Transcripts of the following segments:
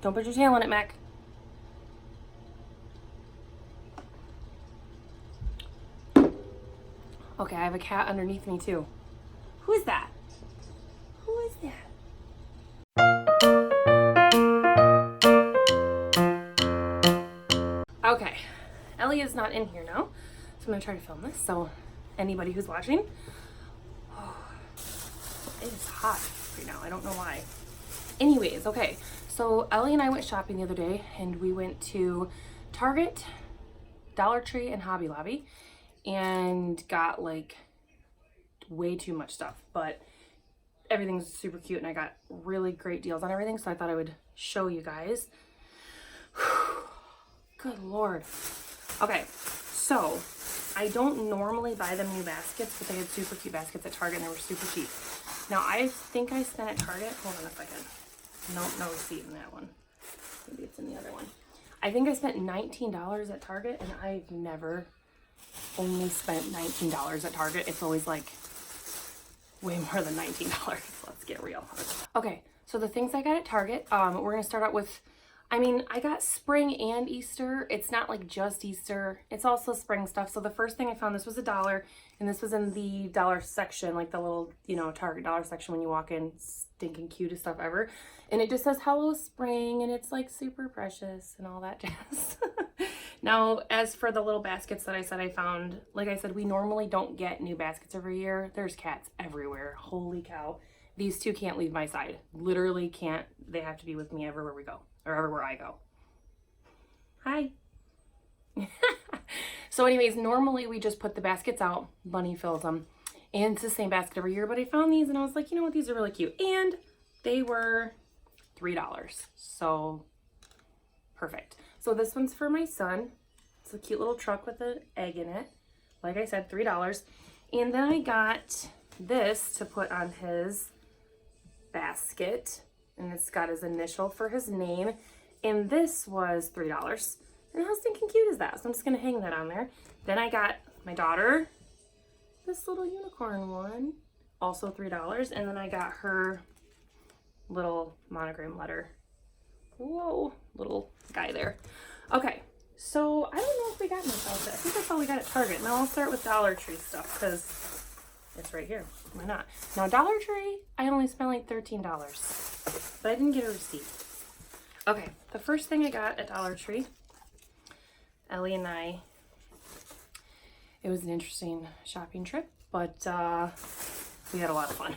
Don't put your tail in it, Mac. Okay, I have a cat underneath me too. Who is that? Who is that? Okay, Ellie is not in here now, so I'm gonna try to film this. So anybody who's watching, oh, it is hot right now. I don't know why. Anyways, okay, so Ellie and I went shopping the other day, and we went to Target, Dollar Tree, and Hobby Lobby, and got like way too much stuff, but everything's super cute, and I got really great deals on everything, so I thought I would show you guys. Good Lord. Okay, so I don't normally buy them new baskets, but they had super cute baskets at Target, and they were super cheap. Now, I think I spent at Target, hold on a second. No receipt in that one. Maybe it's in the other one. I think I spent $19 at Target, and I've never only spent $19 at Target. It's always like way more than $19. Let's get real. Okay, so the things I got at Target, we're gonna start out with, I mean, I got spring and Easter. It's not like just Easter, it's also spring stuff. So the first thing I found, this was $1, and this was in the dollar section, like the little, you know, Target dollar section when you walk in. Stinking cutest stuff ever. And it just says hello spring, and it's like super precious and all that jazz. Now, as for the little baskets that I said I found, like I said, we normally don't get new baskets every year. There's cats everywhere. Holy cow. These two can't leave my side. Literally can't. They have to be with me everywhere we go, or everywhere I go. Hi. So anyways, normally we just put the baskets out. Bunny fills them. And it's the same basket every year, but I found these and I was like, you know what, these are really cute. And they were $3. So perfect. So this one's for my son. It's a cute little truck with an egg in it. Like I said, $3. And then I got this to put on his basket, and it's got his initial for his name. And this was $3. And how stinking cute is that? So I'm just gonna hang that on there. Then I got my daughter this little unicorn one, also $3. And then I got her little monogram letter. Whoa, little guy there. Okay, so I don't know if we got much else. I think that's all we got at Target. Now I'll start with Dollar Tree stuff because it's right here. Why not? Now Dollar Tree, I only spent like $13, but I didn't get a receipt. Okay, the first thing I got at Dollar Tree, Ellie and I, it was an interesting shopping trip, but we had a lot of fun.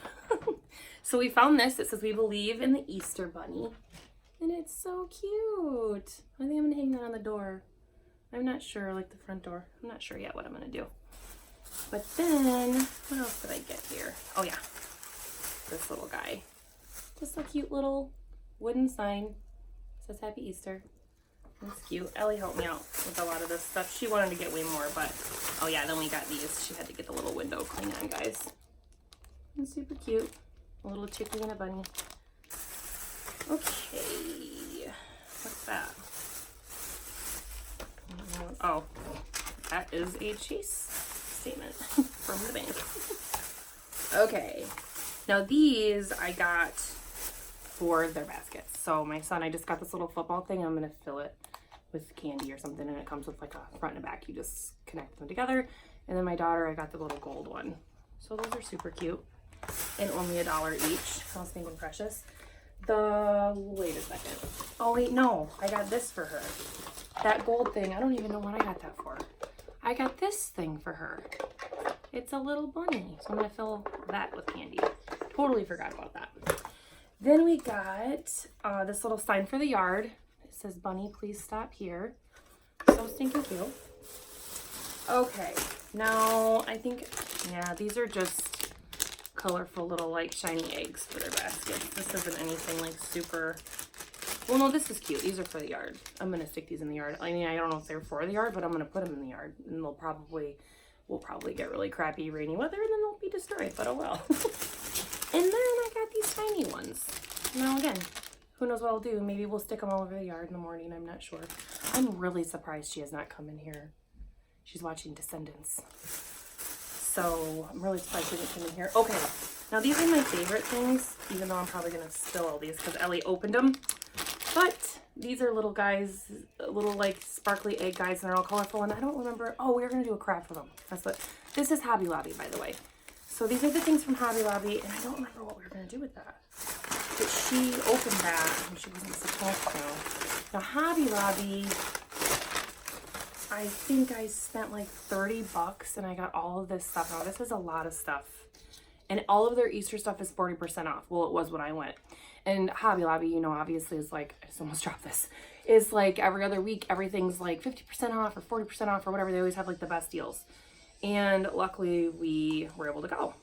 So we found this. It says, "We believe in the Easter Bunny." And it's so cute. I think I'm gonna hang that on the door. I'm not sure, like the front door. I'm not sure yet what I'm gonna do. But then, what else did I get here? Oh yeah, this little guy. Just a cute little wooden sign. It says Happy Easter. That's cute. Ellie helped me out with a lot of this stuff. She wanted to get way more, but oh yeah, then we got these. She had to get the little window clean on, guys. And super cute. A little chickie and a bunny. Okay, what's that? Oh, that is a Chase statement from the bank. Okay, now these I got for their baskets. So my son, I just got this little football thing. I'm gonna fill it with candy or something, and it comes with like a front and a back. You just connect them together. And then my daughter, I got the little gold one. So those are super cute and only $1 each. I was thinking precious. Wait a second. Oh wait, no, I got this for her. That gold thing, I don't even know what I got that for. I got this thing for her. It's a little bunny, so I'm gonna fill that with candy. Totally forgot about that. Then we got this little sign for the yard. It says, "Bunny, please stop here." So stinking cute. Okay, now I think, yeah, these are just colorful little like shiny eggs for their baskets. This isn't anything like super, well no, this is cute. These are for the yard. I'm gonna stick these in the yard. I mean, I don't know if they're for the yard, but I'm gonna put them in the yard, and we'll probably get really crappy rainy weather, and then they'll be destroyed, but oh well. And then I got these tiny ones. Now again, who knows what I'll do. Maybe we'll stick them all over the yard in the morning. I'm not sure. I'm really surprised she has not come in here. She's watching Descendants. So I'm really surprised she didn't come in here. Okay, now these are my favorite things, even though I'm probably gonna spill all these because Ellie opened them. But these are little guys, little like sparkly egg guys, and they're all colorful. And I don't remember. Oh, we were gonna do a craft with them. That's what. This is Hobby Lobby, by the way. So these are the things from Hobby Lobby, and I don't remember what we were gonna do with that. But she opened that, and she wasn't supposed to. Now Hobby Lobby, I think I spent like 30 bucks, and I got all of this stuff. Now this is a lot of stuff, and all of their Easter stuff is 40% off. Well, it was when I went. And Hobby Lobby, you know, obviously is like, I just almost dropped this, is like every other week, everything's like 50% off or 40% off or whatever. They always have like the best deals. And luckily we were able to go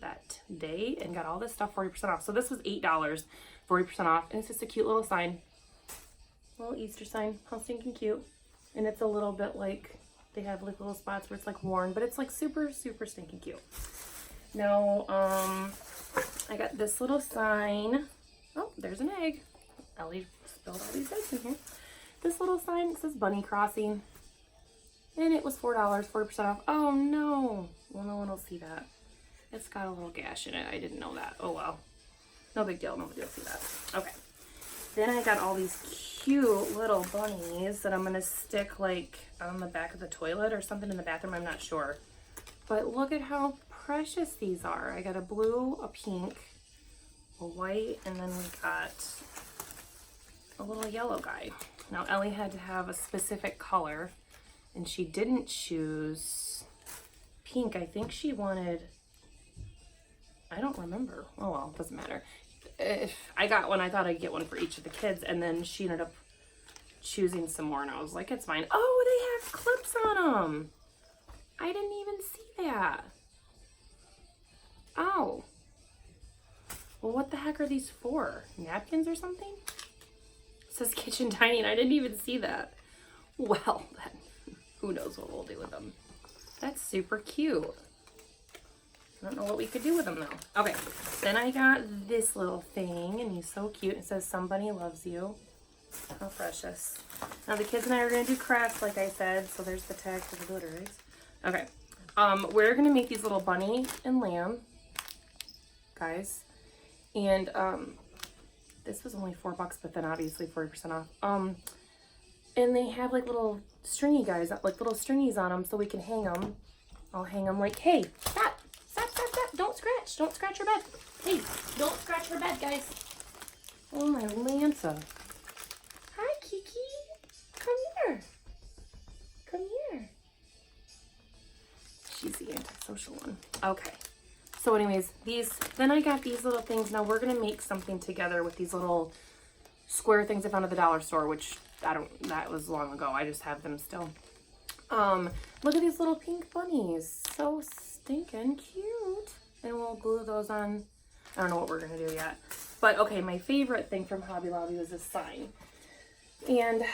that day and got all this stuff 40% off. So this was $8, 40% off. And it's just a cute little sign, little Easter sign. How stinking cute. And it's a little bit like, they have like little spots where it's like worn, but it's like super, super stinking cute. Now, I got this little sign. Oh, there's an egg. Ellie spilled all these eggs in here. This little sign, it says Bunny Crossing. And it was $4, 40% off. Oh no. Well, no one will see that. It's got a little gash in it. I didn't know that. Oh well. No big deal. Nobody will see that. Okay. Then I got all these cute little bunnies that I'm going to stick like on the back of the toilet or something in the bathroom. I'm not sure. But look at how precious these are. I got a blue, a pink, a white, and then we got a little yellow guy. Now Ellie had to have a specific color, and she didn't choose pink. I think she wanted, I don't remember. Oh well, doesn't matter. If I got one, I thought I'd get one for each of the kids, and then she ended up choosing some more, and I was like, it's fine. Oh, they have clips on them. I didn't even see that. Oh. Well, what the heck are these for? Napkins or something? It says kitchen dining. I didn't even see that. Well, then, who knows what we'll do with them. That's super cute. I don't know what we could do with them, though. Okay, then I got this little thing, and he's so cute. It says, somebody loves you. How precious. Now, the kids and I are going to do crafts, like I said, so there's the tag for the glitter eggs. Okay, we're going to make these little bunny and lamb guys. And this was only $4, but then obviously 40% off. And they have like little stringy guys, like little stringies on them, so we can hang them. I'll hang them like, hey, stop, stop, stop, stop, don't scratch your bed. Hey, don't scratch her bed, guys. Oh my Lanta. Hi, Kiki. Come here. Come here. She's the antisocial one. Okay. So anyways, then I got these little things. Now we're going to make something together with these little square things I found at the dollar store, which that was long ago. I just have them still. Look at these little pink bunnies. So stinking cute. And we'll glue those on. I don't know what we're going to do yet. But okay, my favorite thing from Hobby Lobby was this sign. And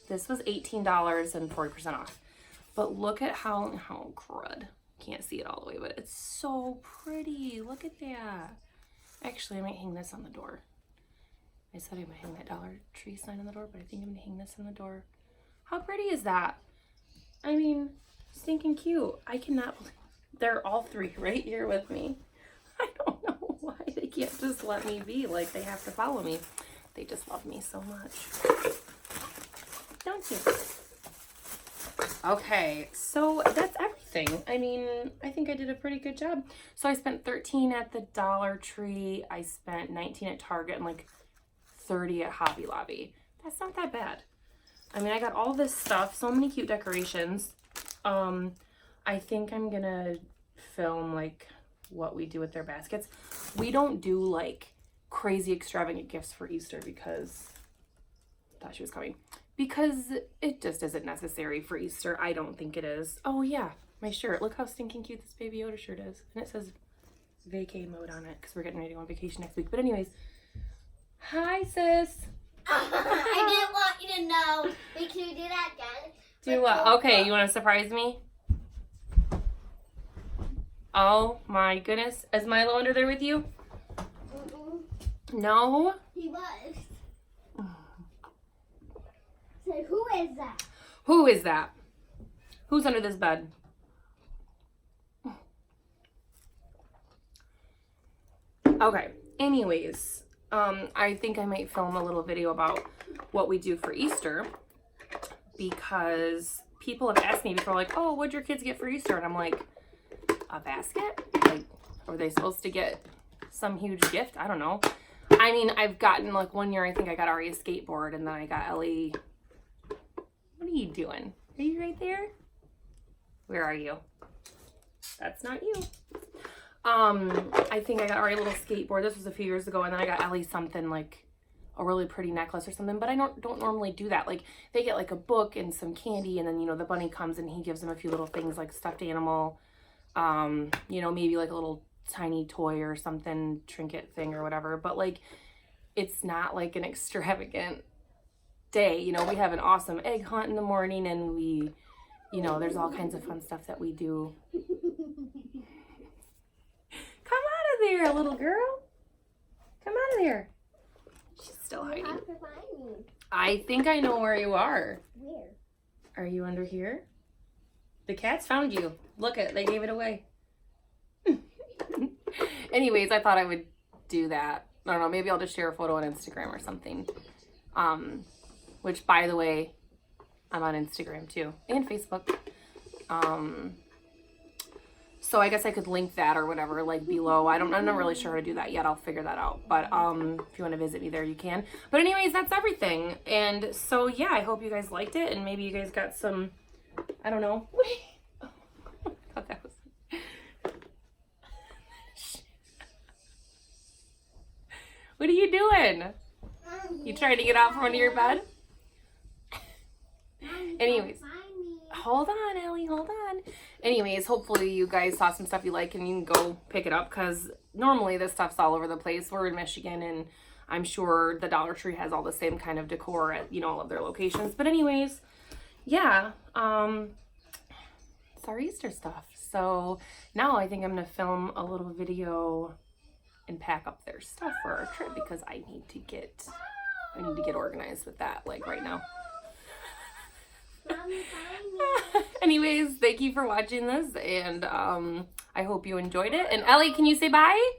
this was $18 and 40% off. But look at how crud. Can't see it all the way, but it's so pretty. Look at that. Actually, I might hang this on the door. I said I might hang that Dollar Tree sign on the door, but I think I'm gonna hang this on the door. How pretty is that? I mean, stinking cute. I cannot believe they're all three right here with me. I don't know why they can't just let me be. Like, they have to follow me. They just love me so much. Don't you? Okay, so that's everything. I mean, I think I did a pretty good job. So I spent $13 at the Dollar Tree. I spent $19 at Target and like $30 at Hobby Lobby. That's not that bad. I mean, I got all this stuff, so many cute decorations. I think I'm gonna film like what we do with their baskets. We don't do like crazy extravagant gifts for Easter because I thought she was coming. Because it just isn't necessary for Easter. I don't think it is. Oh yeah, my shirt. Look how stinking cute this Baby Yoda shirt is. And it says vacay mode on it because we're getting ready to go on vacation next week. But anyways, hi sis. I didn't want you to know. Wait, can you do that again? Do what? Okay, you want to surprise me? Oh my goodness. Is Milo under there with you? No? He was. So who is that? Who is that? Who's under this bed? Okay. Anyways, I think I might film a little video about what we do for Easter, because people have asked me before, like, oh, what'd your kids get for Easter? And I'm like, a basket? Like, are they supposed to get some huge gift? I don't know. I mean, I've gotten, like, one year I think I got Ari a skateboard, and then I got Ellie. What are you doing? Are you right there? Where are you? That's not you. I think I got Ari a little skateboard. This was a few years ago, and then I got Ellie something like a really pretty necklace or something, but I don't normally do that. Like, they get like a book and some candy, and then, you know, the bunny comes and he gives them a few little things like stuffed animal, you know, maybe like a little tiny toy or something, trinket thing or whatever. But like, it's not like an extravagant day. You know, we have an awesome egg hunt in the morning, and we, you know, there's all kinds of fun stuff that we do. Come out of there, little girl. Come out of there. She's still hiding. You have to find me. I think I know where you are. Where? Are you under here? The cats found you. Look it, they gave it away. Anyways, I thought I would do that. I don't know, maybe I'll just share a photo on Instagram or something. Which, by the way, I'm on Instagram too, and Facebook. So I guess I could link that or whatever, like below. I'm not really sure how to do that yet. I'll figure that out. But if you want to visit me there, you can. But anyways, that's everything. And so yeah, I hope you guys liked it, and maybe you guys got some, I don't know. I thought that was. What are you doing? You trying to get out from under your bed? Anyways, hold on, Ellie, hold on. Anyways, hopefully you guys saw some stuff you like and you can go pick it up, because normally this stuff's all over the place. We're in Michigan, and I'm sure the Dollar Tree has all the same kind of decor at, you know, all of their locations. But anyways, yeah, it's our Easter stuff. So now I think I'm gonna film a little video and pack up their stuff for our trip, because I need to get organized with that, like right now. Anyways, thank you for watching this, and I hope you enjoyed it. And Ellie, can you say bye?